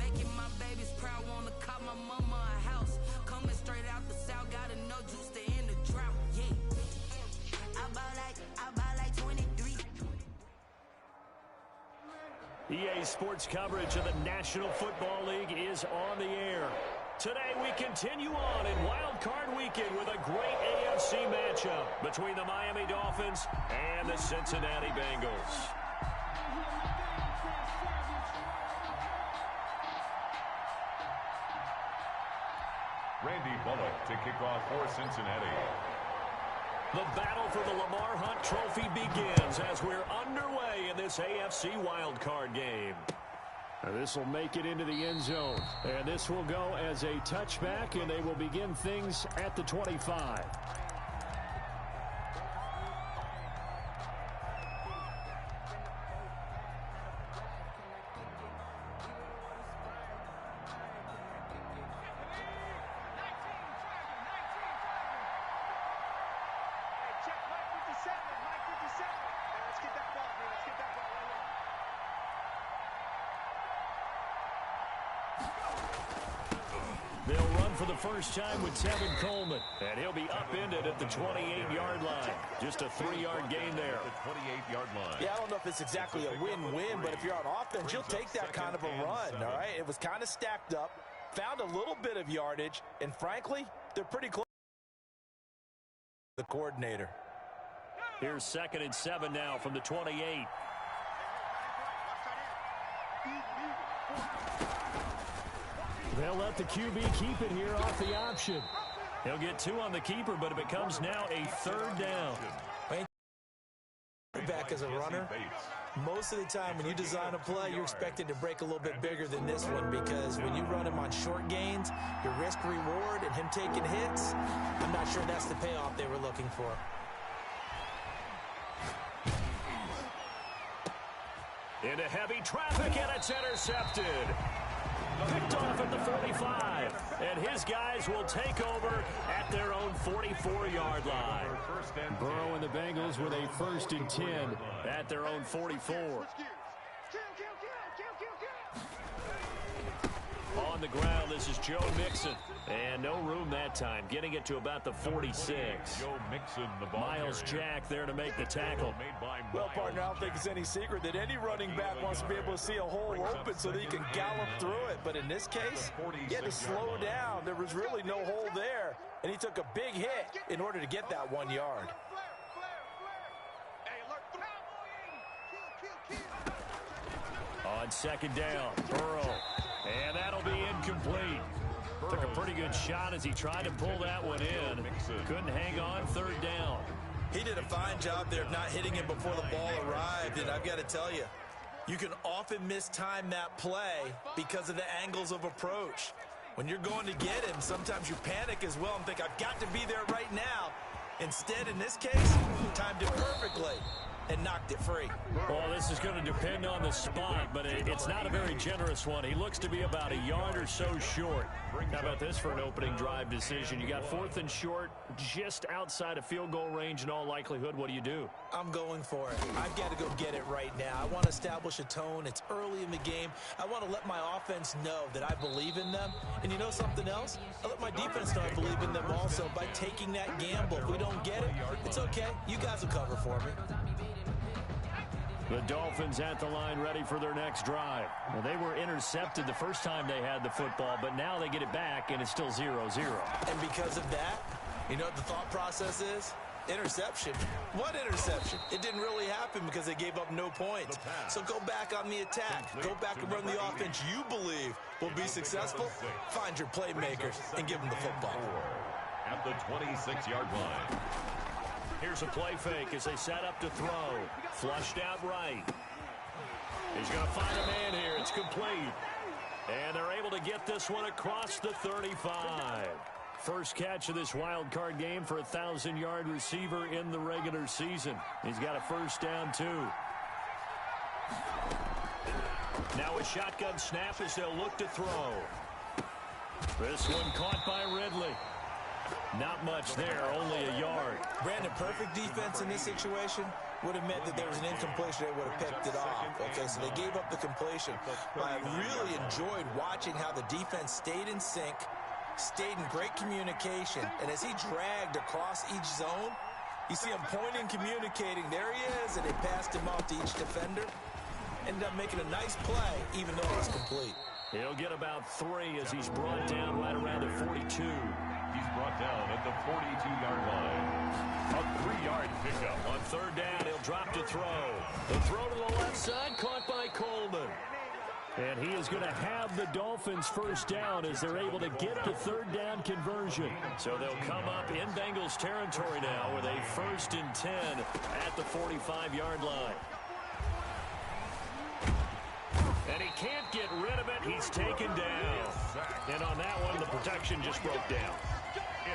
making my babies proud, wanna call my mama a house. Coming straight out the south, gotta know juice to end the drought. Yeah, I bought like 23. EA Sports coverage of the National Football League is on the air. Today we continue on in Wild Card Weekend with a great AFC matchup between the Miami Dolphins and the Cincinnati Bengals. Randy Bullock to kick off for Cincinnati. The battle for the Lamar Hunt Trophy begins as we're underway in this AFC wildcard game. This will make it into the end zone. And this will go as a touchback, and they will begin things at the 25. They'll run for the first time with Tevin Coleman, and he'll be upended at the 28-yard line. Just a 3-yard gain there. The 28-yard line. Yeah, I don't know if it's exactly a win-win, but if you're on offense, you'll take that kind of a run, all right? It was kind of stacked up, found a little bit of yardage, and frankly, they're pretty close. The coordinator. Here's 2nd and 7 now from the 28. They'll let the QB keep it here off the option. He'll get 2 on the keeper, but it becomes now a 3rd down. Back as a runner, most of the time when you design a play, you're expected to break a little bit bigger than this one, because when you run him on short gains, your risk-reward and him taking hits, I'm not sure that's the payoff they were looking for. Into heavy traffic, and it's intercepted. Picked off at the 45, and his guys will take over at their own 44-yard line. Burrow and the Bengals with a 1st and 10 at their own 44. On the ground, this is Joe Mixon. And no room that time, getting it to about the 46. Joe Mixon, the Miles Jack there to make the tackle. Well, partner, I don't think it's any secret that any running back wants to be able to see a hole open so that he can gallop through it. But in this case, he had to slow down. There was really no hole there, and he took a big hit in order to get that 1 yard. On 2nd down, Burrow. And that'll be incomplete. Took a pretty good shot as he tried to pull that one in. Couldn't hang on, 3rd down. He did a fine job there of not hitting him before the ball arrived, and I've got to tell you, you can often mistime that play because of the angles of approach. When you're going to get him, sometimes you panic as well and think, I've got to be there right now. Instead, in this case, timed it perfectly and knocked it free. Well, this is going to depend on the spot, but it's not a very generous one. He looks to be about a yard or so short. How about this for an opening drive decision? You got 4th and short, just outside of field goal range in all likelihood. What do you do? I'm going for it. I've got to go get it right now. I want to establish a tone. It's early in the game. I want to let my offense know that I believe in them. And you know something else? I let my defense know I believe in them also by taking that gamble. If we don't get it, it's okay. You guys will cover for me. The Dolphins at the line ready for their next drive. Well, they were intercepted the first time they had the football, but now they get it back, and it's still 0-0. And because of that, you know what the thought process is? Interception. What interception? It didn't really happen because they gave up no points. So go back on the attack. Go back and run the offense you believe will be successful. Find your playmakers and give them the football. At the 26-yard line. Here's a play fake as they set up to throw. Flushed out right. He's going to find a man here. It's complete. And they're able to get this one across the 35. First catch of this wild card game for a 1,000-yard receiver in the regular season. He's got a 1st down, too. Now a shotgun snap as they'll look to throw. This one caught by Ridley. Not much there, only a yard. Brandon, perfect defense in this situation would have meant that there was an incompletion. They would have picked it off. Okay, so they gave up the completion. But I really enjoyed watching how the defense stayed in sync, stayed in great communication. And as he dragged across each zone, you see him pointing, communicating. There he is, and they passed him off to each defender. Ended up making a nice play, even though it was complete. He'll get about 3 as he's brought down right around the 42. He's brought down at the 42-yard line. A 3-yard pickup. On third down, he'll drop to throw. The throw to the left side, caught by Coleman. And he is going to have the Dolphins first down as they're able to get the third down conversion. So they'll come up in Bengals territory now with a 1st and 10 at the 45-yard line. And he can't get rid of it. He's taken down. And on that one, the protection just broke down.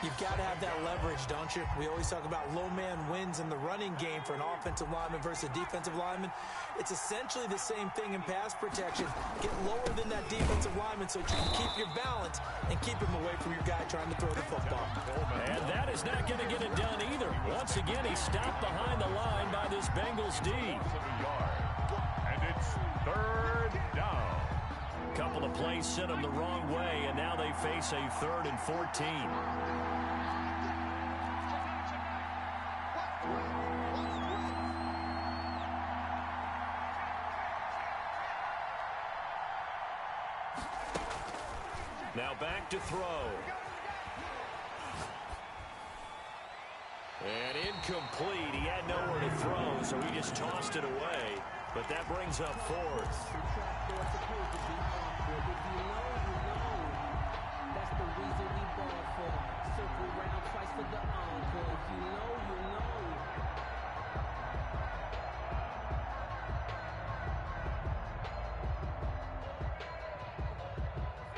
You've got to have that leverage, don't you? We always talk about low man wins in the running game for an offensive lineman versus a defensive lineman. It's essentially the same thing in pass protection. Get lower than that defensive lineman so that you can keep your balance and keep him away from your guy trying to throw the football. And that is not going to get it done either. Once again, he's stopped behind the line by this Bengals D. And it's 3rd down. Couple of plays sent them the wrong way, and now they face a 3rd and 14. Now back to throw. And incomplete. He had nowhere to throw, so he just tossed it away. But that brings up 4th.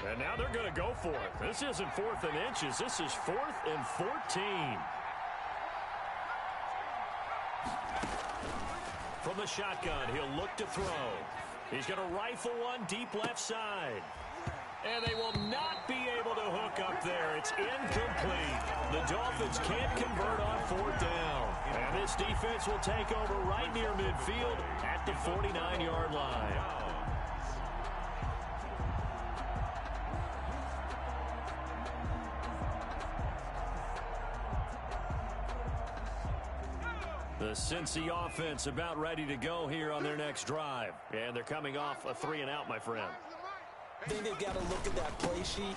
And now they're going to go for it. This isn't 4th and inches. This is 4th and 14. From the shotgun, he'll look to throw. He's going to rifle one deep left side. And they will not be able to hook up there. It's incomplete. The Dolphins can't convert on 4th down. And this defense will take over right near midfield at the 49-yard line. The Cincy offense about ready to go here on their next drive. And they're coming off a 3-and-out, my friend. I think they've got to look at that play sheet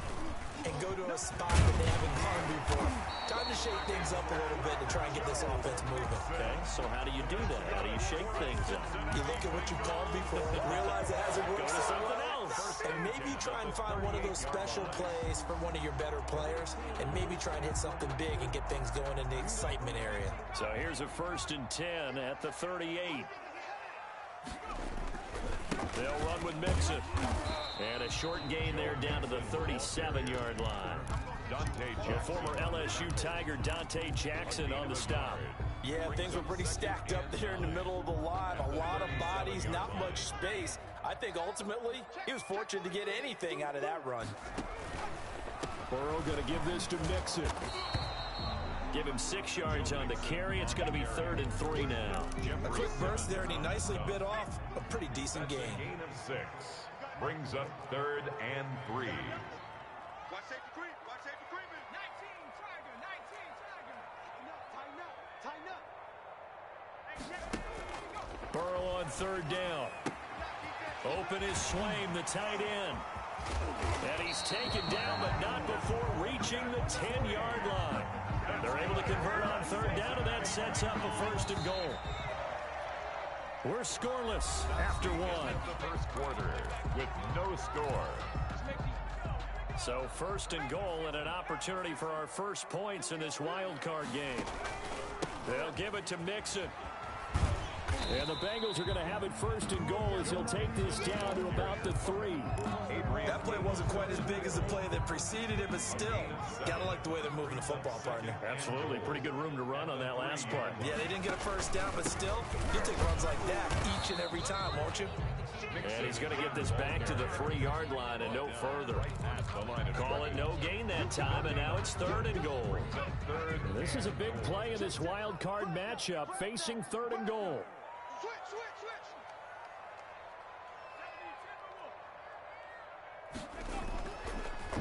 and go to a spot that they haven't gone before. Time to shake things up a little bit to try and get this offense moving. Okay, so how do you do that? How do you shake things up? You look at what you called before, realize it hasn't worked. Go to something else. And maybe try and find one of those special plays for one of your better players, and maybe try and hit something big and get things going in the excitement area. So here's a 1st and 10 at the 38. They'll run with Mixon. And a short gain there down to the 37-yard line. The former LSU Tiger Dante Jackson on the stop. Yeah, things were pretty stacked up there in the middle of the line. A lot of bodies, not much space. I think ultimately he was fortunate to get anything out of that run. Burrow going to give this to Mixon. Give him 6 yards on the carry. It's going to be 3rd and 3 now. A quick burst there, and he nicely bit off a pretty decent gain. Gain of 6 brings up 3rd and 3. Watch safety creep. Watch safety creeping. 19 Tiger. 19 Tiger. Tighten up. Burrow on 3rd down. Open is Swaim, the tight end. And he's taken down, but not before reaching the 10-yard line. They're able to convert on 3rd down, and that sets up a 1st and goal. We're scoreless after 1. The first quarter with no score. So 1st and goal and an opportunity for our first points in this wild card game. They'll give it to Mixon. And the Bengals are going to have it first and goal as he'll take this down to about the 3. That play wasn't quite as big as the play that preceded it, but still, gotta like the way they're moving the football, partner. Absolutely. Pretty good room to run on that last play. Yeah, they didn't get a first down, but still, you'll take runs like that each and every time, won't you? And he's going to get this back to the 3-yard line and no further. Call it no gain that time, and now it's 3rd and goal. This is a big play in this wild card matchup, facing 3rd and goal.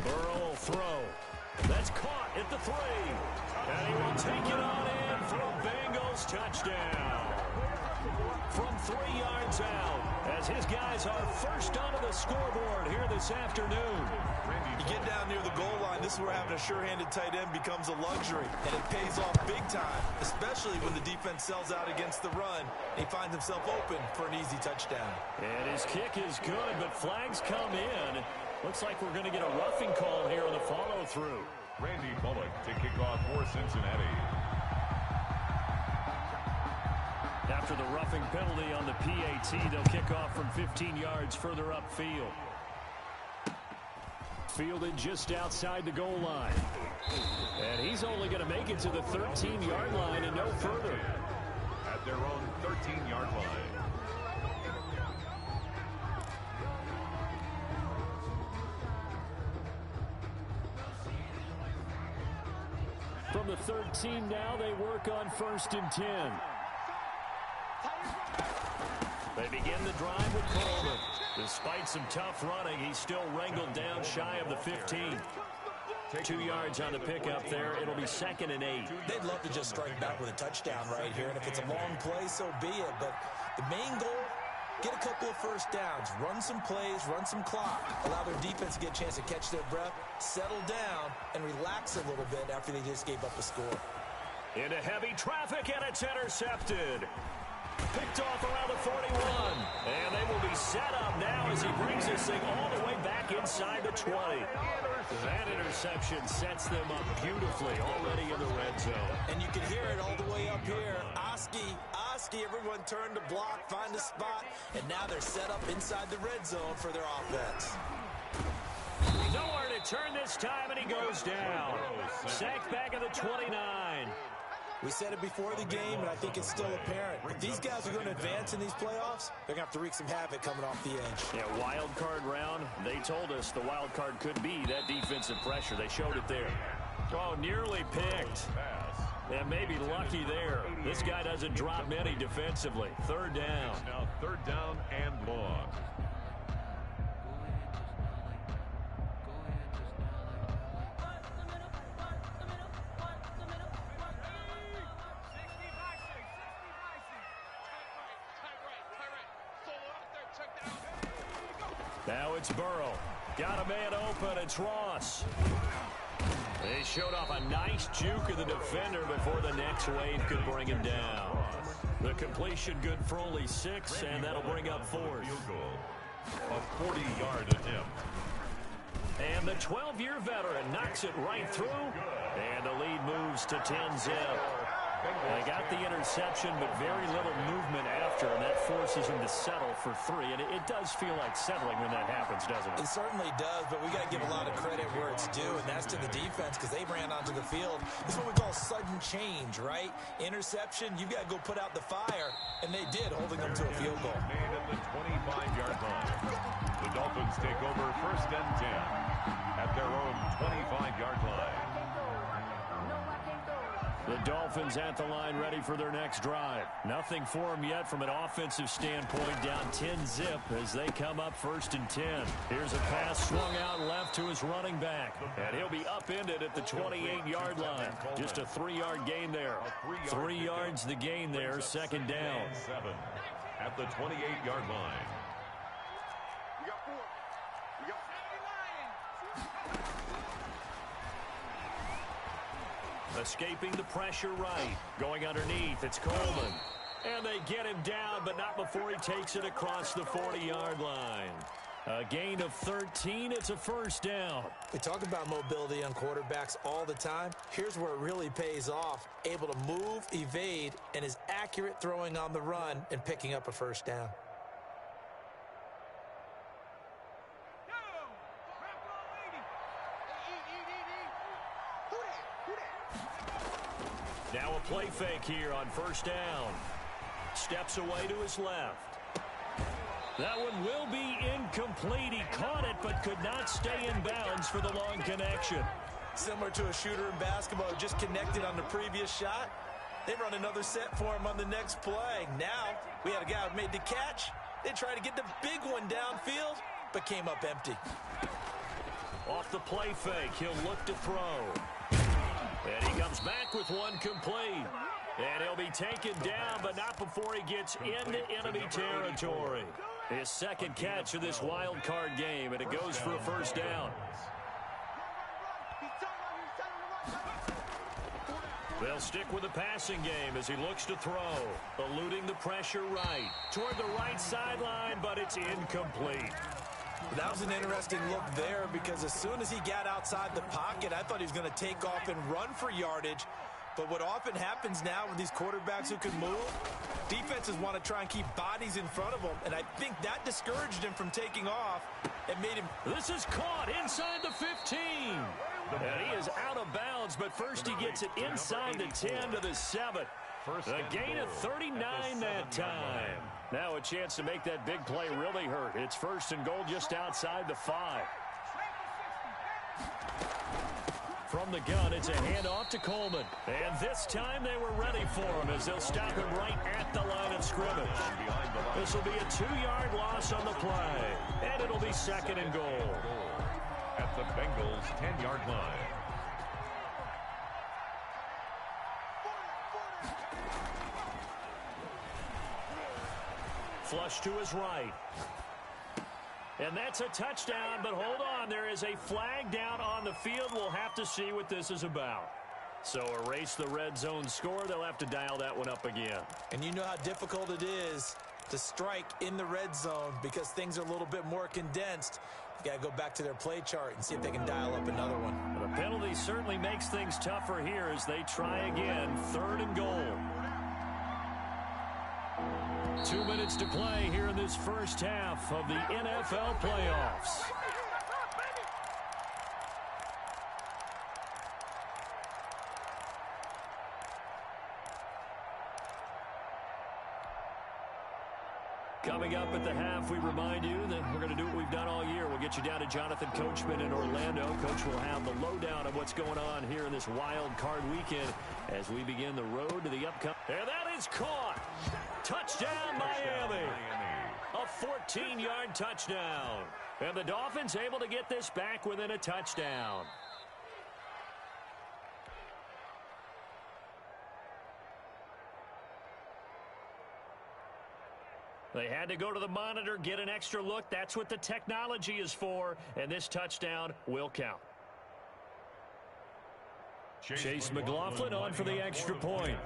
Burrow will throw. That's caught at the 3. And he will take it on in for a Bengals touchdown. From 3 yards out, as his guys are first onto the scoreboard here this afternoon. You get down near the goal line, this is where having a sure-handed tight end becomes a luxury, and it pays off big time, especially when the defense sells out against the run. He finds himself open for an easy touchdown. And his kick is good, but flags come in. Looks like we're going to get a roughing call here on the follow-through. Randy Bullock to kick off for Cincinnati. After the roughing penalty on the PAT, they'll kick off from 15 yards further upfield. Fielded just outside the goal line. And he's only going to make it to the 13-yard line and no further. At their own 13-yard line. From the 13 now, they work on 1st and 10. They begin the drive with Coleman. Despite some tough running, he's still wrangled down shy of the 15. 2 yards on the pickup there. It'll be 2nd and 8. They'd love to just strike back with a touchdown right here, and if it's a long play, so be it. But the main goal, get a couple of first downs, run some plays, run some clock, allow their defense to get a chance to catch their breath, settle down, and relax a little bit after they just gave up a score. Into heavy traffic, and it's intercepted. Picked off around the 41. And they will be set up now as he brings this thing all the way back inside the 20. That interception sets them up beautifully already in the red zone. And you can hear it all the way up here. Oski, everyone turned to block, find a spot, and now they're set up inside the red zone for their offense. Nowhere to turn this time, and he goes down. Sacked back at the 29. We said it before the game, and I think it's still apparent. If these guys are going to advance in these playoffs, they're going to have to wreak some havoc coming off the edge. Yeah, wild card round. They told us the wild card could be that defensive pressure. They showed it there. Oh, nearly picked. And maybe lucky there. This guy doesn't drop many defensively. 3rd down. Now 3rd down and long. Now it's Burrow. Got a man open. It's Ross. They showed off a nice juke of the defender before the next wave could bring him down. The completion good for only 6, and that'll bring up 4th. Field goal. A 40-yard attempt. And the 12-year veteran knocks it right through, and the lead moves to 10-0. They got the interception, but very little movement after, and that forces him to settle for 3. And it does feel like settling when that happens, doesn't it? It certainly does, but we got to give a lot of credit where it's due, and that's to the defense because they ran onto the field. This is what we call sudden change, right? Interception, you've got to go put out the fire, and they did, holding them to a field goal. Made at the 25-yard line. The Dolphins take over 1st and 10 at their own 25-yard line. The Dolphins at the line ready for their next drive. Nothing for them yet from an offensive standpoint, down 10-zip as they come up 1st and 10. Here's a pass swung out left to his running back, and he'll be upended at the 28-yard line. Just a 3-yard gain there. 3 yards the gain there, 2nd down. 7 at the 28-yard line. We got 4. We got Escaping the pressure right. Going underneath, it's Coleman. And they get him down, but not before he takes it across the 40-yard line. A gain of 13. It's a first down. We talk about mobility on quarterbacks all the time. Here's where it really pays off. Able to move, evade, and is accurate throwing on the run and picking up a first down. Now a play fake here on first down. Steps away to his left. That one will be incomplete. He caught it but could not stay in bounds for the long connection. Similar to a shooter in basketball who just connected on the previous shot. They run another set for him on the next play. Now we had a guy who made the catch. They tried to get the big one downfield, but came up empty. Off the play fake, he'll look to throw. And he comes back with one complete. And he'll be taken down, but not before he gets into enemy territory. His second catch of this wild card game, and it goes for a first down. They'll stick with the passing game as he looks to throw. Eluding the pressure right. Toward the right sideline, but it's incomplete. That was an interesting look there because as soon as he got outside the pocket, I thought he was going to take off and run for yardage. But what often happens now with these quarterbacks who can move, defenses want to try and keep bodies in front of them, and I think that discouraged him from taking off and made him... This is caught inside the 15. And he is out of bounds, but first he gets it inside the 10 to the 7. A gain of 39 that time. Now a chance to make that big play really hurt. It's first and goal just outside the 5. From the gun, it's a handoff to Coleman. And this time they were ready for him as they'll stop him right at the line of scrimmage. This will be a 2-yard loss on the play. And it'll be second and goal. At the Bengals' 10-yard line. Flush to his right. And that's a touchdown, but hold on. There is a flag down on the field. We'll have to see what this is about. So erase the red zone score. They'll have to dial that one up again. And you know how difficult it is to strike in the red zone because things are a little bit more condensed. You got to go back to their play chart and see if they can dial up another one. The penalty certainly makes things tougher here as they try again. Third and goal. 2 minutes to play here in this first half of the NFL playoffs. Coming up at the half, we remind you that we're going to do what we've done all year. We'll get you down to Jonathan Coachman in Orlando. Coach will have the lowdown of what's going on here in this wild card weekend as we begin the road to the upcoming. And that is caught. Touchdown, Miami. A 14-yard touchdown. And the Dolphins able to get this back within a touchdown. They had to go to the monitor, get an extra look. That's what the technology is for, and this touchdown will count. Chase McLaughlin on for the extra point.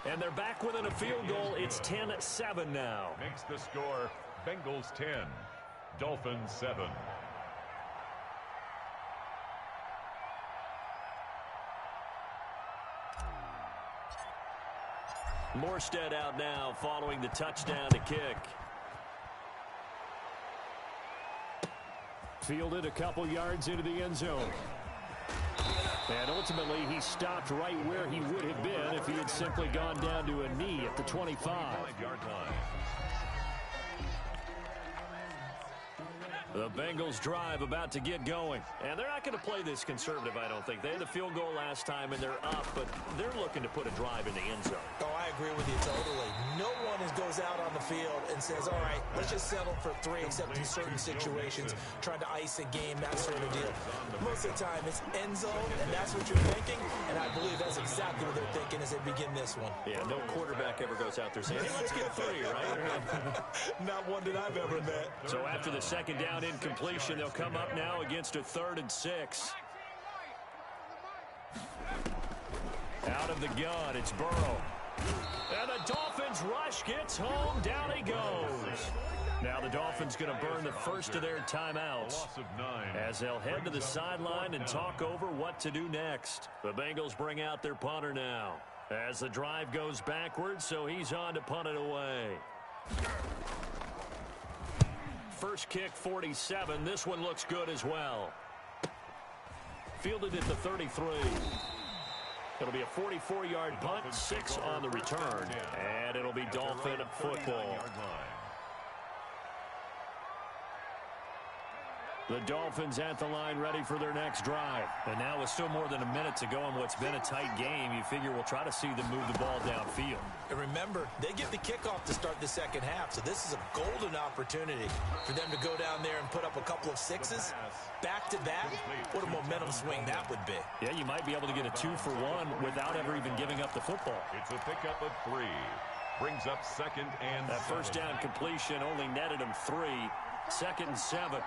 And they're back within a field goal. It's 10-7 now. Makes the score Bengals 10, Dolphins 7. Morstead out now following the touchdown to kick. Fielded a couple yards into the end zone. And ultimately he stopped right where he would have been if he had simply gone down to a knee at the 25-yard line. The Bengals drive about to get going. And they're not going to play this conservative, I don't think. They had the field goal last time, and they're up, but they're looking to put a drive in the end zone. Oh, I agree with you totally. No one goes out on the field and says, all right, let's just settle for 3, except in certain situations, trying to ice a game, that sort of deal. Most of the time, it's end zone, and that's what you're thinking, and I believe that's exactly what they're thinking as they begin this one. Yeah, no quarterback ever goes out there saying, hey, let's get 3, right? Not one that I've ever met. So after the second down incompletion, they'll come up now against a 3rd and 6. Out of the gun, it's Burrow. And the Dolphins rush gets home. Down he goes. Now the Dolphins going to burn the first of their timeouts as they'll head to the sideline and talk over what to do next. The Bengals bring out their punter now as the drive goes backwards, so he's on to punt it away. First kick, 47. This one looks good as well. Fielded at the 33. It'll be a 44-yard punt, 6 on the return, and it'll be Dolphin football. The Dolphins at the line ready for their next drive. And now with still more than a minute to go in what's been a tight game, you figure we'll try to see them move the ball downfield. And remember, they get the kickoff to start the second half, so this is a golden opportunity for them to go down there and put up a couple of sixes back-to-back. What a momentum swing that would be. Yeah, you might be able to get a 2-for-1 without ever even giving up the football. It's a pickup of 3. Brings up second and that first down completion only netted him 3. Second and 7.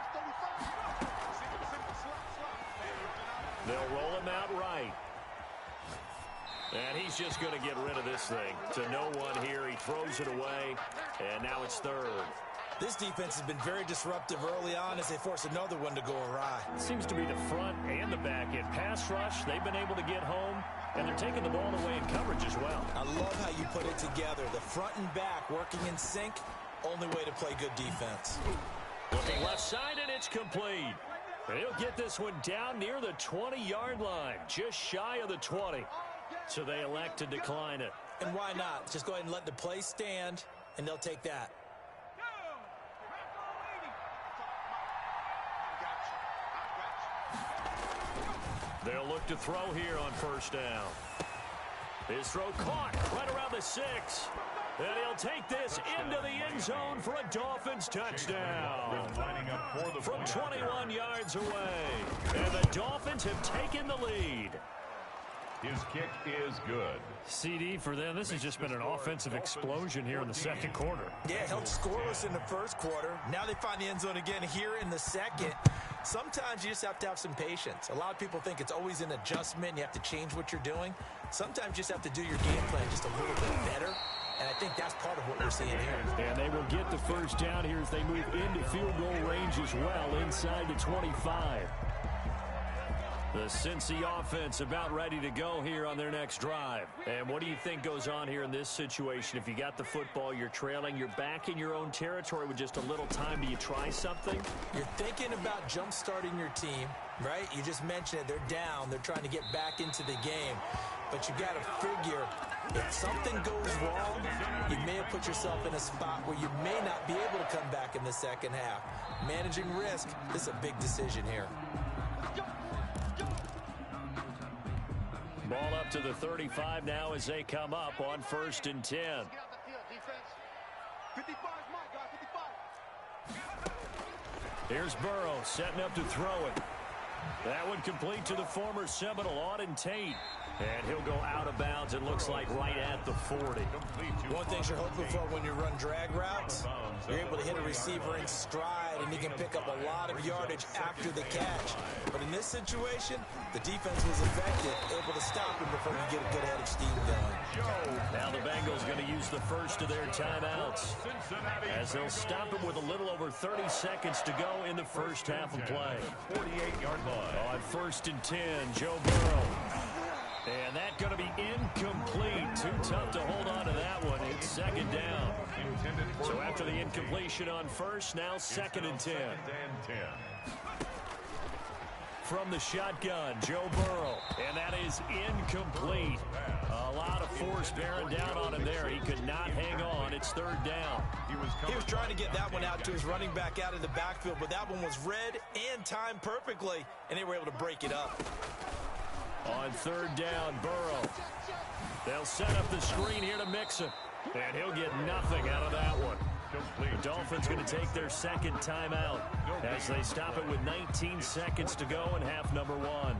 They'll roll him out right. And he's just going to get rid of this thing to no one here. He throws it away, and now it's third. This defense has been very disruptive early on as they force another one to go awry. It seems to be the front and the back end. Pass rush, they've been able to get home, and they're taking the ball away in coverage as well. I love how you put it together. The front and back working in sync, only way to play good defense. Looking left side, and it's complete. And he'll get this one down near the 20-yard line, just shy of the 20. So they elect to decline it. And why not? Just go ahead and let the play stand, and they'll take that. They'll look to throw here on first down. His throw caught right around the 6. And he'll take this into the end zone for a Dolphins touchdown. From 21 yards away. And the Dolphins have taken the lead. His kick is good. CD for them, this has just been an offensive explosion here in the second quarter. Yeah, held scoreless in the first quarter. Now they find the end zone again here in the second. Sometimes you just have to have some patience. A lot of people think it's always an adjustment. You have to change what you're doing. Sometimes you just have to do your game plan just a little bit better. And I think that's part of what we're seeing here. And they will get the first down here as they move into field goal range as well, inside the 25. The Cincy offense about ready to go here on their next drive. And what do you think goes on here in this situation? If you got the football, you're trailing, you're back in your own territory with just a little time. Do you try something? You're thinking about jump-starting your team, right? You just mentioned it. They're down. They're trying to get back into the game. But you got to figure, if something goes wrong, you may have put yourself in a spot where you may not be able to come back in the second half. Managing risk, this is a big decision here. Ball up to the 35 now as they come up on 1st and 10. Here's Burrow setting up to throw it. That one complete to the former Seminole, Auden Tate. And he'll go out of bounds, it looks like, right at the 40. One thing you're hoping for when you run drag routes, you're able to hit a receiver in stride, and he can pick up a lot of yardage after the catch. But in this situation, the defense was effective, able to stop him before he get a good head of steam going. Now the Bengals going to use the first of their timeouts as they'll stop him with a little over 30 seconds to go in the first half of play. 48-yard line. On 1st and 10, Joe Burrow. And that going to be incomplete. Too tough to hold on to that one. It's second down. So after the incompletion on first, now 2nd and 10. From the shotgun, Joe Burrow. And that is incomplete. A lot of force bearing down on him there. He could not hang on. It's 3rd down. He was trying to get that one out to his running back out of the backfield, but that one was read and timed perfectly, and they were able to break it up. On 3rd down, Burrow. They'll set up the screen here to Mixon. And he'll get nothing out of that one. The Dolphins going to take their second timeout as they stop it with 19 seconds to go in half number 1.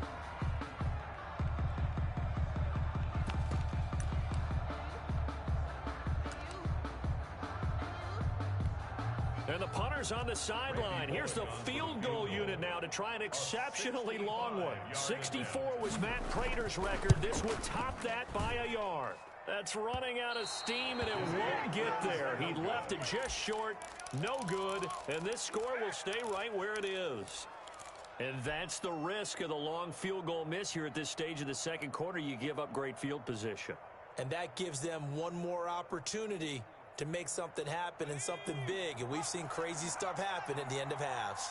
And the punter's on the sideline. Here's the field goal unit now to try an exceptionally long one. 64 was Matt Prater's record. This would top that by a yard. That's running out of steam, and it won't get there. He left it just short, no good, and this score will stay right where it is. And that's the risk of the long field goal miss here at this stage of the second quarter. You give up great field position. And that gives them one more opportunity to make something happen and something big. And we've seen crazy stuff happen at the end of halves.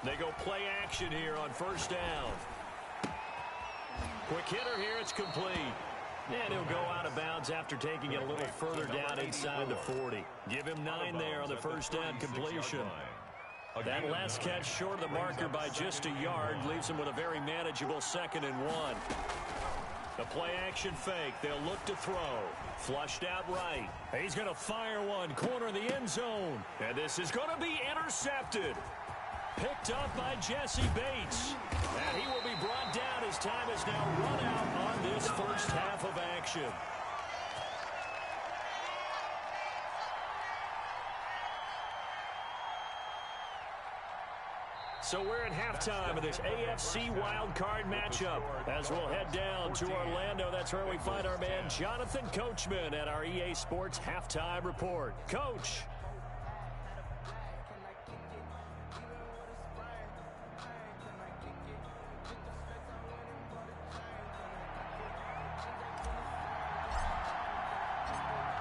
They go play action here on first down. Quick hitter here, it's complete. And he'll go out of bounds after taking it a little further down inside the 40. Give him 9 there on the first down completion. That last catch short of the marker by just a yard leaves him with a very manageable 2nd and 1. The play action fake. They'll look to throw. Flushed out right. He's going to fire one. Corner of the end zone. And this is going to be intercepted. Picked up by Jesse Bates. And he will be brought down as time is now run out on this first half of action. So we're at halftime of this AFC wildcard matchup. As we'll head down to Orlando, that's where we find our man Jonathan Coachman at our EA Sports Halftime Report. Coach.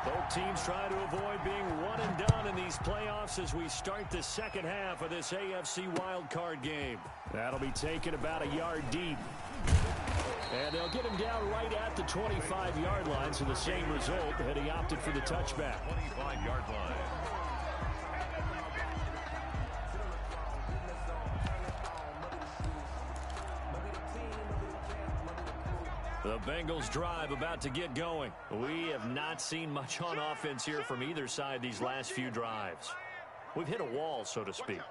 Both teams try to avoid being one and done in these playoffs as we start the second half of this AFC wildcard game. That'll be taken about a yard deep. And they'll get him down right at the 25-yard line, so the same result had he opted for the touchback. 25-yard line. The Bengals drive about to get going. We have not seen much on offense here from either side these last few drives. We've hit a wall, so to speak.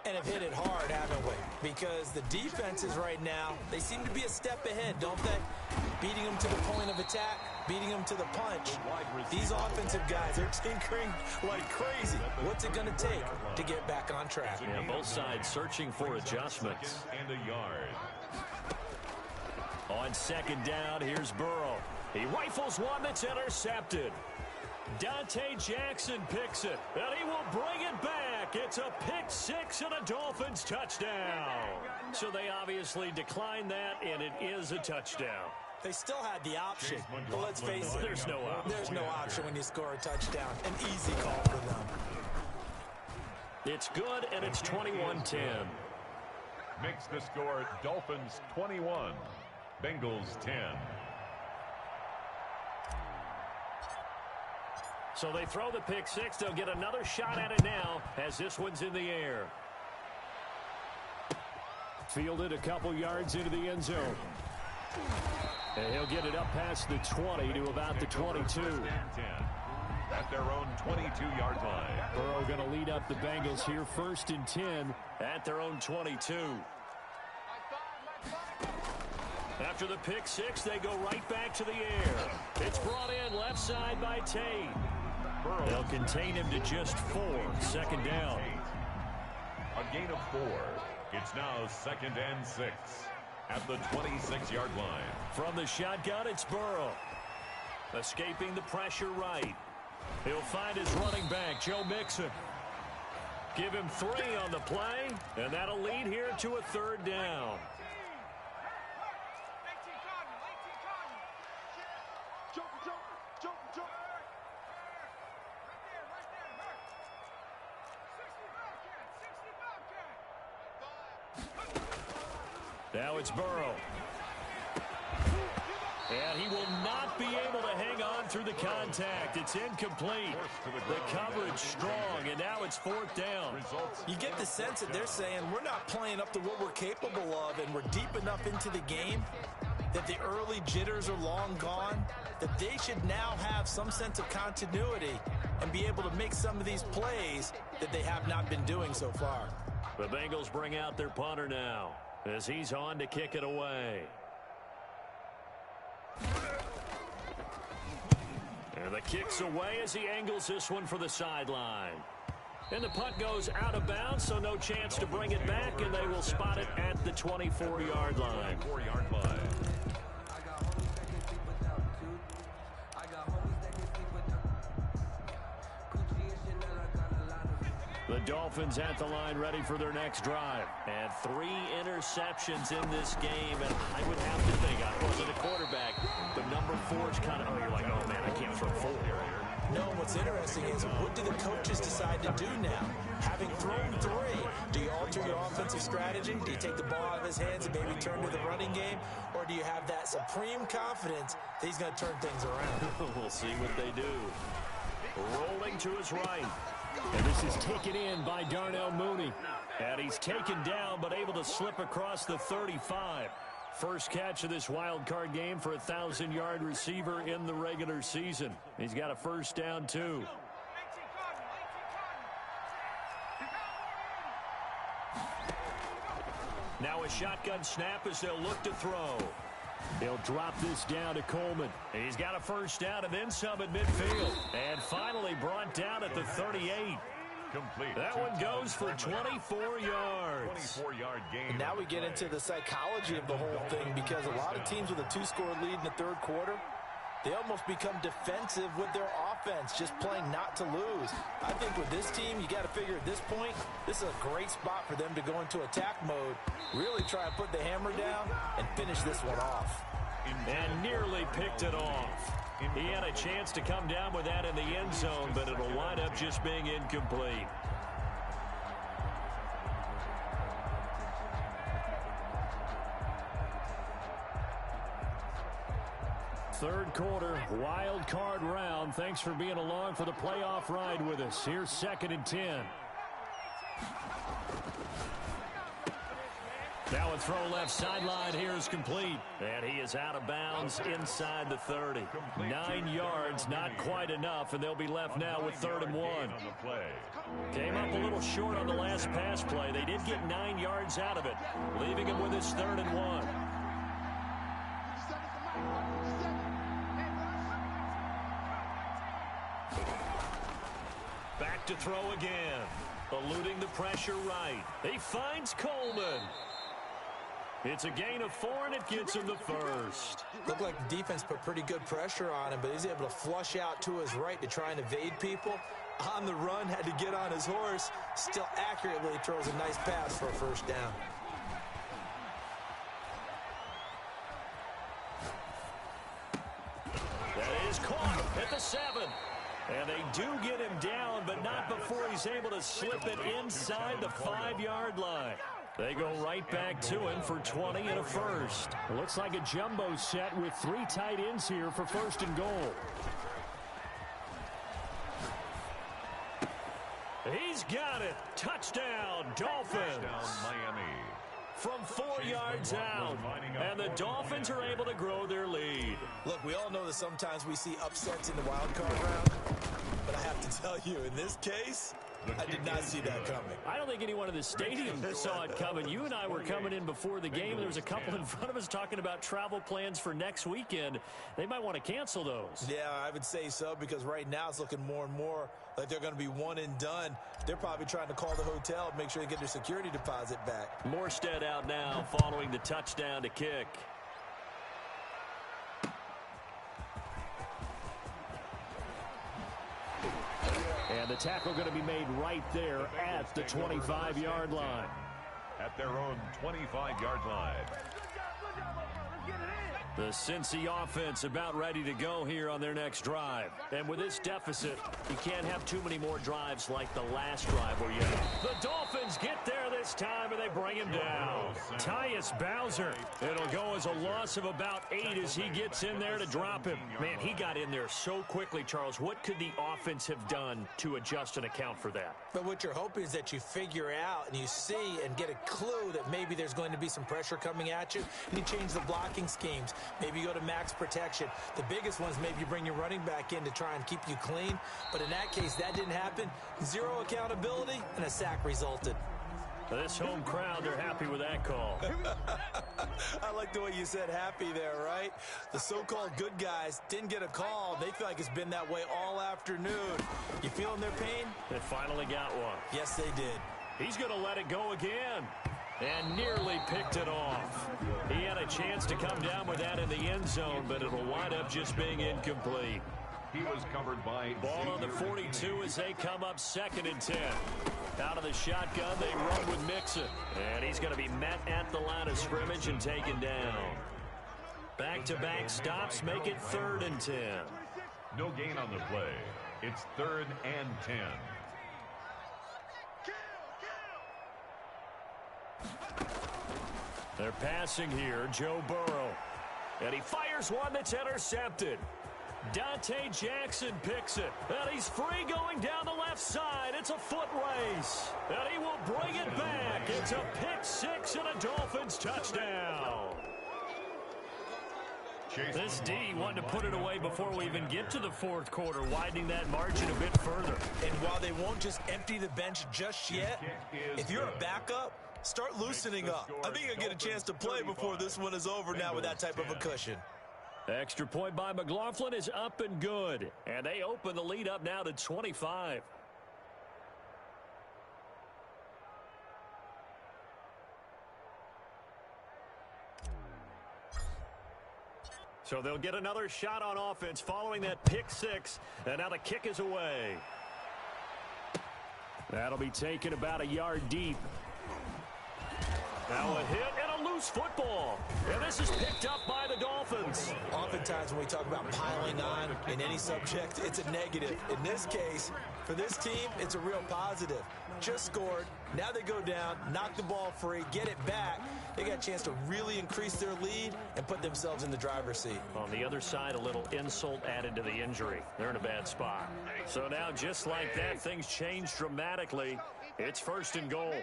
And have hit it hard, haven't we? Because the defenses right now, they seem to be a step ahead, don't they? Beating them to the point of attack, beating them to the punch. These offensive guys are tinkering like crazy. What's it going to take to get back on track? Yeah, both sides searching for adjustments. And a yard. On second down, here's Burrow. He rifles one that's intercepted. Dante Jackson picks it, and he will bring it back. It's a pick six and a Dolphins touchdown. So they obviously declined that, and it is a touchdown. They still had the option, but let's face it. There's no option. There's no option when you score a touchdown. An easy call for them. It's good, and it's 21-10. Makes the score Dolphins 21. Bengals 10. So they throw the pick six. They'll get another shot at it now as this one's in the air. Fielded a couple yards into the end zone. And he'll get it up past the 20 to about the 22. At their own 22-yard line. Burrow going to lead up the Bengals here, 1st and 10 at their own 22. After the pick six, they go right back to the air. It's brought in left side by Tate. They'll contain him to just 4. Second down. A gain of 4. It's now 2nd and 6 at the 26-yard line. From the shotgun, it's Burrow. Escaping the pressure right. He'll find his running back, Joe Mixon. Give him 3 on the play, and that'll lead here to a 3rd down. Now it's Burrow. And he will not be able to hang on through the contact. It's incomplete. The coverage strong, and now it's 4th down. You get the sense that they're saying we're not playing up to what we're capable of, and we're deep enough into the game that the early jitters are long gone, that they should now have some sense of continuity and be able to make some of these plays that they have not been doing so far. The Bengals bring out their punter now as he's on to kick it away. And the kick's away as he angles this one for the sideline. And the punt goes out of bounds, so no chance to bring it back, and they will spot it at the 24-yard line. 24-yard line. The Dolphins at the line ready for their next drive. And 3 interceptions in this game. And I would have to think, I wasn't a quarterback, but number 4 is kind of, you're like, oh, man, I can't throw 4 here. No, what's interesting is what do the coaches decide to do now? Having thrown 3, do you alter your offensive strategy? Do you take the ball out of his hands and maybe turn to the running game? Or do you have that supreme confidence that he's going to turn things around? We'll see what they do. Rolling to his right. And this is taken in by Darnell Mooney. And he's taken down but able to slip across the 35. First catch of this wild card game for a 1,000-yard receiver in the regular season. He's got a first down, too. Now a shotgun snap as they'll look to throw. He'll drop this down to Coleman. He's got a first down and then some at midfield. And finally brought down at the 38. Complete. That one goes for 24 yards. 24-yard gain. And now we get into the psychology of the whole thing, because a lot of teams with a 2-score lead in the third quarter, they almost become defensive with their offense, just playing not to lose. I think with this team, you got to figure at this point, this is a great spot for them to go into attack mode, really try and put the hammer down and finish this one off. And nearly picked it off. He had a chance to come down with that in the end zone, but it'll wind up just being incomplete. Third quarter, wild card round. Thanks for being along for the playoff ride with us. Here's 2nd and 10. Now a throw left sideline here is complete. And he is out of bounds inside the 30. 9 yards, not quite enough, and they'll be left now with 3rd and 1. Came up a little short on the last pass play. They did get 9 yards out of it, leaving him with his 3rd and 1. Back to throw again. Eluding the pressure right. He finds Coleman. It's a gain of 4, and it gets him the first. Looked like the defense put pretty good pressure on him, but he's able to flush out to his right to try and evade people. On the run, had to get on his horse. Still accurately throws a nice pass for a first down. That is caught at the 7. And they do get him down, but not before he's able to slip it inside the 5-yard line. They go right back to him for 20 and a first. Looks like a jumbo set with 3 tight ends here for 1st and goal. He's got it. Touchdown, Dolphins. Touchdown, Miami. From 4 yards out, and the Dolphins are able to grow their lead. Look, we all know that sometimes we see upsets in the wild card round, but I have to tell you, in this case, I did not see that coming. I don't think anyone in the stadium saw it coming. You and I were coming in before the game. There was a couple in front of us talking about travel plans for next weekend. They might want to cancel those. Yeah, I would say so, because right now it's looking more and more like they're going to be one and done. They're probably trying to call the hotel and make sure they get their security deposit back. Morstead out now following the touchdown to kick. And the tackle going to be made right there at the 25-yard line. At their own 25-yard line. The Cincy offense about ready to go here on their next drive. And with this deficit, you can't have too many more drives like the last drive where the Dolphins get there this time and they bring him down. Tyus Bowser. It'll go as a loss of about 8 as he gets in there to drop him. Man, he got in there so quickly, Charles. What could the offense have done to adjust and account for that? But what you're hoping is that you figure out and you see and get a clue that maybe there's going to be some pressure coming at you, and you change the blocking schemes. Maybe you go to max protection. The biggest ones, maybe you bring your running back in to try and keep you clean. But in that case, that didn't happen. 0 accountability, and a sack resulted. This home crowd, they're happy with that call. I like the way you said happy there, right? The so-called good guys didn't get a call. They feel like it's been that way all afternoon. You feeling their pain? They finally got one. Yes, they did. He's going to let it go again. And nearly picked it off. He had a chance to come down with that in the end zone, but it'll wind up just being incomplete. He was covered by Ball on the 42 as they come up 2nd and 10. Out of the shotgun, they run with Mixon. And he's going to be met at the line of scrimmage and taken down. Back-to-back stops make it 3rd and 10. No gain on the play. It's 3rd and 10. They're passing here, Joe Burrow. And he fires one that's intercepted. Dante Jackson picks it. And he's free going down the left side. It's a foot race. And he will bring it back. It's a pick six and a Dolphins touchdown. This D wanted to put it away before we even get to the 4th quarter, widening that margin a bit further. And while they won't just empty the bench just yet, if you're a backup, start loosening up. I think you'll get a chance to play before this one is over now with that type of a cushion. Extra point by McLaughlin is up and good. And they open the lead up now to 25. So they'll get another shot on offense following that pick six. And now the kick is away. That'll be taken about a yard deep. Now a hit and a loose football. And this is picked up by the Dolphins. Oftentimes when we talk about piling on in any subject, it's a negative. In this case, for this team, it's a real positive. Just scored. Now they go down, knock the ball free, get it back. They got a chance to really increase their lead and put themselves in the driver's seat. On the other side, a little insult added to the injury. They're in a bad spot. So now, just like that, things change dramatically. It's 1st and goal.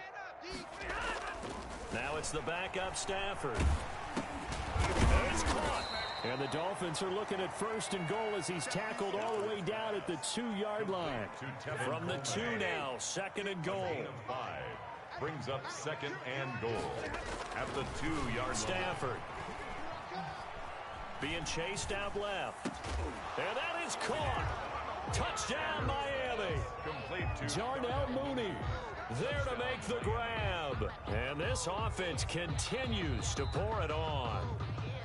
Now it's the backup Stafford. And it's caught. And the Dolphins are looking at 1st and goal as he's tackled all the way down at the 2-yard line. From the 2 now, 2nd and goal. Brings up 2nd and goal at the 2-yard line. Stafford being chased out left. And that is caught. Touchdown, Miami. Complete to Darnell Mooney there to make the grab. And this offense continues to pour it on.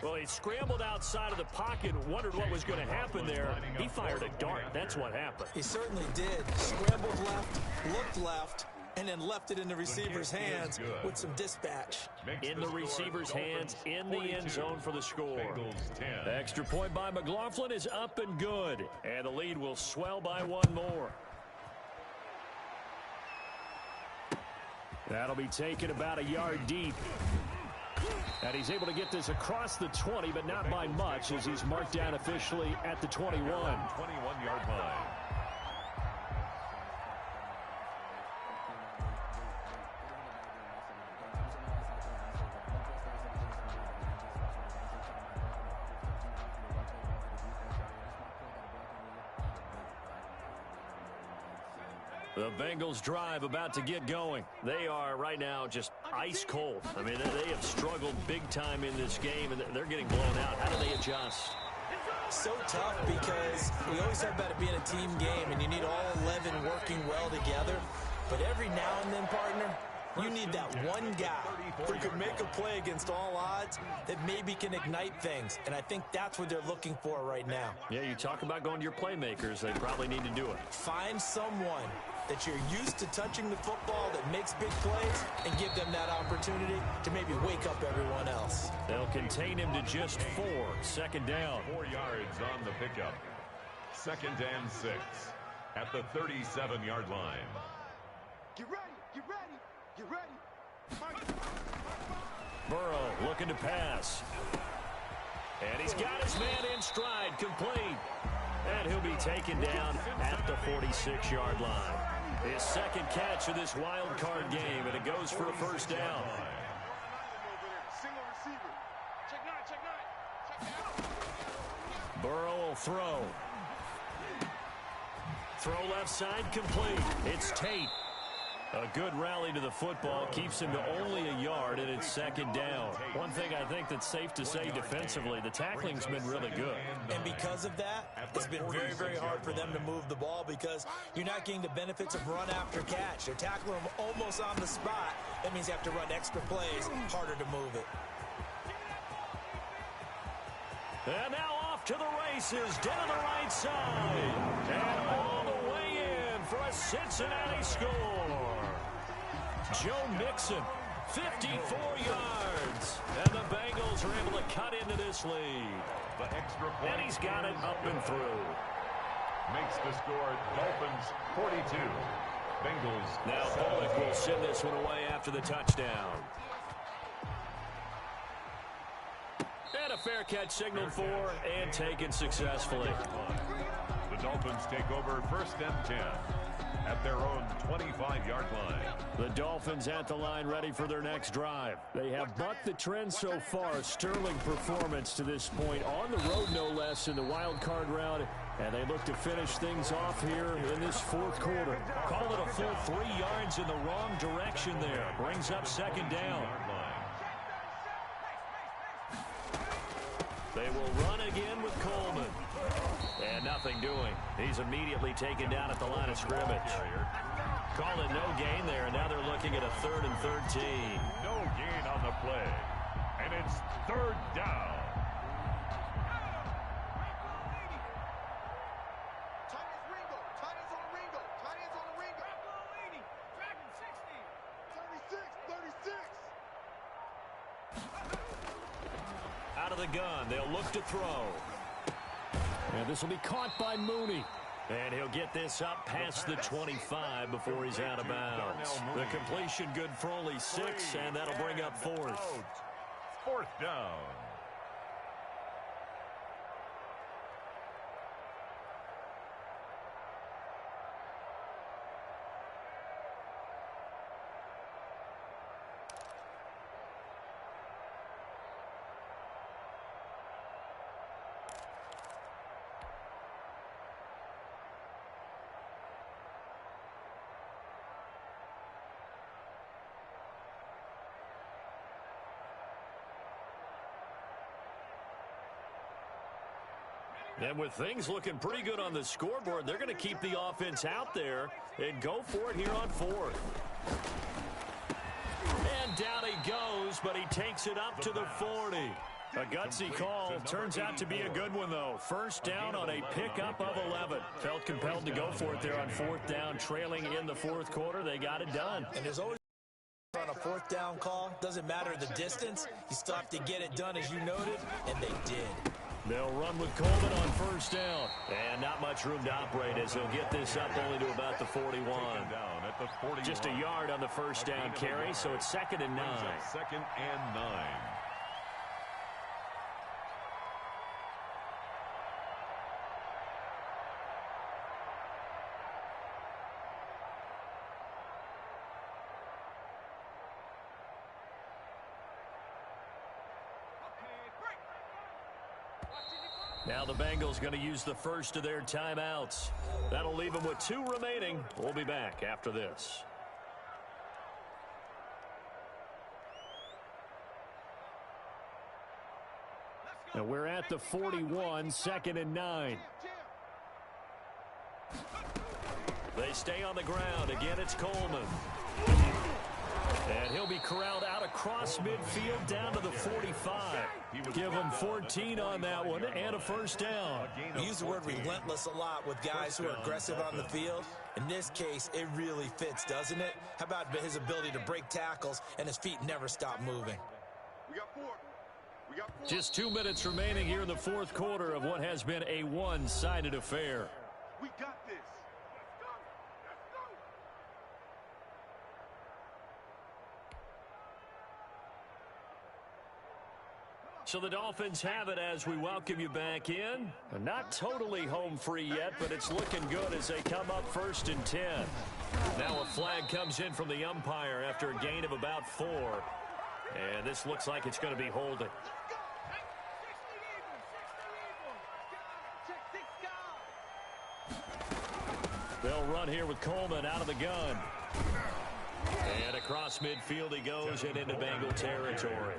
Well, he scrambled outside of the pocket, wondered what was going to happen there. He fired a dart. That's what happened. He certainly did. Scrambled left, looked left, and then left it in the receiver's hands with some dispatch. In the receiver's hands, in the end zone for the score. Extra point by McLaughlin is up and good. And the lead will swell by one more. That'll be taken about a yard deep. And he's able to get this across the 20, but not by much, as he's marked down officially at the 21. 21-yard line. The Bengals drive about to get going. They are right now just ice cold. I mean, they have struggled big time in this game, and they're getting blown out. How do they adjust? So tough because we always talk about it being a team game, and you need all 11 working well together. But every now and then, partner, you need that one guy who can make a play against all odds that maybe can ignite things. And I think that's what they're looking for right now. Yeah, you talk about going to your playmakers. They probably need to do it. Find someone that you're used to touching the football that makes big plays and give them that opportunity to maybe wake up everyone else. They'll contain him to just 4. 2nd down. 4 yards on the pickup. 2nd and 6 at the 37-yard line. Get ready, get ready, get ready. Burrow looking to pass. And he's got his man in stride, complete. And he'll be taken down at the 46-yard line. His 2nd catch of this wild card game, and it goes for a 1st down. Single receiver. Check nine. Burrow will throw. Throw left side complete. It's Tate. A good rally to the football keeps him to only a yard, and it's second down. One thing I think that's safe to say defensively, the tackling's been really good. And because of that, it's been very, very hard for them to move the ball because you're not getting the benefits of run after catch. They're tackling them almost on the spot. That means you have to run extra plays, harder to move it. And now off to the races, down the right side. And all the way in for a Cincinnati score. Joe Mixon, 54 yards. And the Bengals are able to cut into this lead. The extra point. And he's got it up and through. Makes the score Dolphins 42. Bengals. Now Bullock will send this one away after the touchdown. And a fair catch signaled for and taken successfully. The Dolphins take over first and 10 at their own 25-yard line. The Dolphins at the line ready for their next drive. They have bucked the trend so far. Sterling performance to this point on the road, no less, in the wild card round. And they look to finish things off here in this fourth quarter. Call it a full 3 yards in the wrong direction there. Brings up second down. They will run again with Coleman. And nothing doing. He's immediately taken down at the line of scrimmage. Call it no gain there, and now they're looking at a 3rd and 13. No gain on the play. And it's third down. Out of the gun, they'll look to throw. And this will be caught by Mooney. And he'll get this up past the 25 before he's out of bounds. The completion good for only 6, and that'll bring up 4th. Fourth down. And with things looking pretty good on the scoreboard, they're going to keep the offense out there and go for it here on 4th. And down he goes, but he takes it up to the 40. A gutsy call. Turns out to be a good one, though. First down on a pickup of 11. Felt compelled to go for it there on 4th down, trailing in the 4th quarter. They got it done. And there's always on a 4th down call. Doesn't matter the distance. You still have to get it done, as you noted, and they did. They'll run with Coleman on first down. And not much room to operate as he'll get this up only to about the 41. Just a yard on the first down carry, so it's 2nd and 9. 2nd and 9. Now the Bengals going to use the first of their timeouts. That'll leave them with 2 remaining. We'll be back after this. And we're at the 41, 2nd and 9. They stay on the ground. Again, it's Coleman. And he'll be corralled out across midfield down to the 45. Give him 14 on that one and a first down. We use the word relentless a lot with guys who are aggressive on the field. In this case, it really fits, doesn't it? How about his ability to break tackles and his feet never stop moving? We got 4. We got 4. Just 2 minutes remaining here in the 4th quarter of what has been a one-sided affair. We got this. So the Dolphins have it as we welcome you back in. Not totally home free yet, but it's looking good as they come up 1st and 10. Now a flag comes in from the umpire after a gain of about 4. And this looks like it's going to be holding. They'll run here with Coleman out of the gun. And across midfield he goes and into Bengal territory.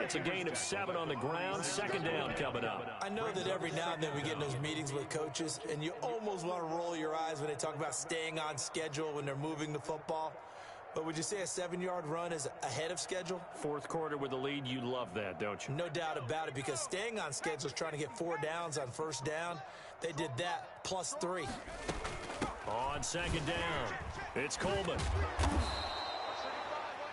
It's a gain of 7 on the ground. Second down coming up. I know that every now and then we get in those meetings with coaches, and you almost want to roll your eyes when they talk about staying on schedule when they're moving the football. But would you say a 7-yard run is ahead of schedule? Fourth quarter with the lead, you love that, don't you? No doubt about it, because staying on schedule is trying to get 4 downs on first down. They did that, plus 3. On second down, it's Coleman.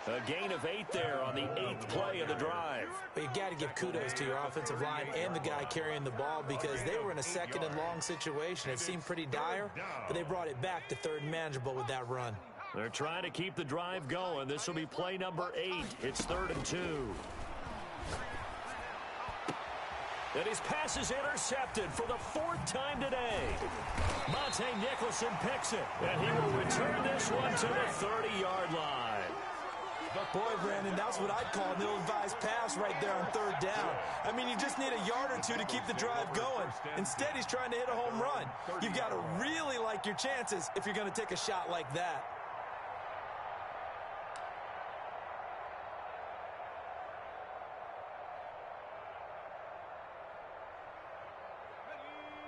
A gain of 8 there on the 8th play of the drive. But you got to give kudos to your offensive line and the guy carrying the ball, because they were in a second and long situation. It seemed pretty dire, but they brought it back to third and manageable with that run. They're trying to keep the drive going. This will be play number 8. It's 3rd and 2. And his pass is intercepted for the 4th time today. Monte Nicholson picks it, and he will return this one to the 30-yard line. Boy, Brandon, that's what I'd call an ill-advised pass right there on 3rd down. I mean, you just need a yard or 2 to keep the drive going. Instead, he's trying to hit a home run. You've got to really like your chances if you're going to take a shot like that.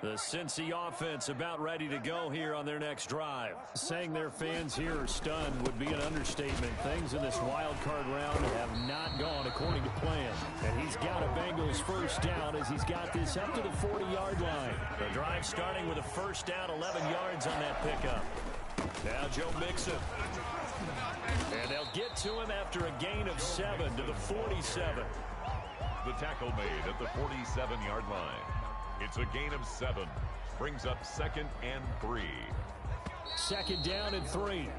The Cincy offense about ready to go here on their next drive. Saying their fans here are stunned would be an understatement. Things in this wild card round have not gone according to plan. And he's got a Bengals first down as he's got this up to the 40-yard line. The drive starting with a first down, 11 yards on that pickup. Now Joe Mixon. And they'll get to him after a gain of 7 to the 47. The tackle made at the 47-yard line. It's a gain of 7. Brings up 2nd and 3. Second down and 3.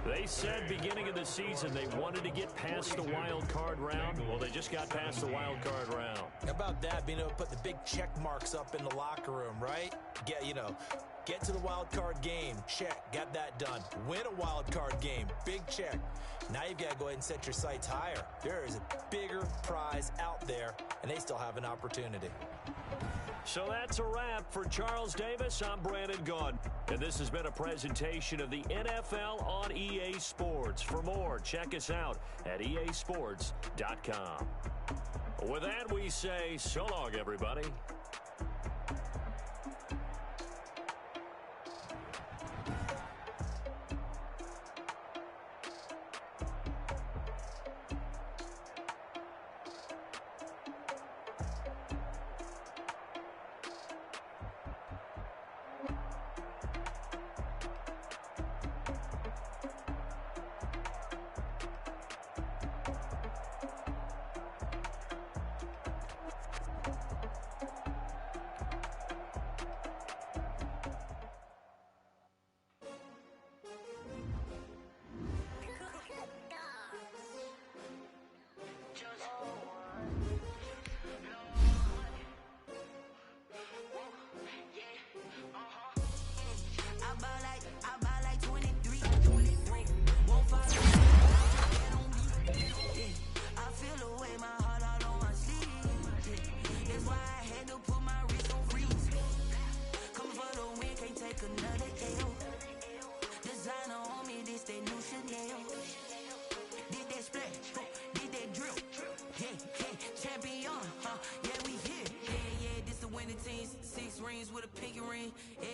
They said beginning of the season they wanted to get past the wild card round. Well, they just got past the wild card round. How about that, being able to put the big check marks up in the locker room, right? Get to the wild card game. Check. Got that done. Win a wild card game. Big check. Now you've got to go ahead and set your sights higher. There is a bigger prize out there, and they still have an opportunity. So that's a wrap for Charles Davis. I'm Brandon Gaudin, and this has been a presentation of the NFL on EA Sports. For more, check us out at easports.com. With that, we say so long, everybody.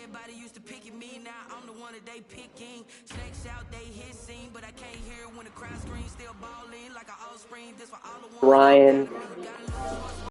Everybody used to pick at me, now I'm the one that they picking. Snakes out, they hissing, but I can't hear when the crowd screams. Still balling like an offspring. This for all the ones. Ryan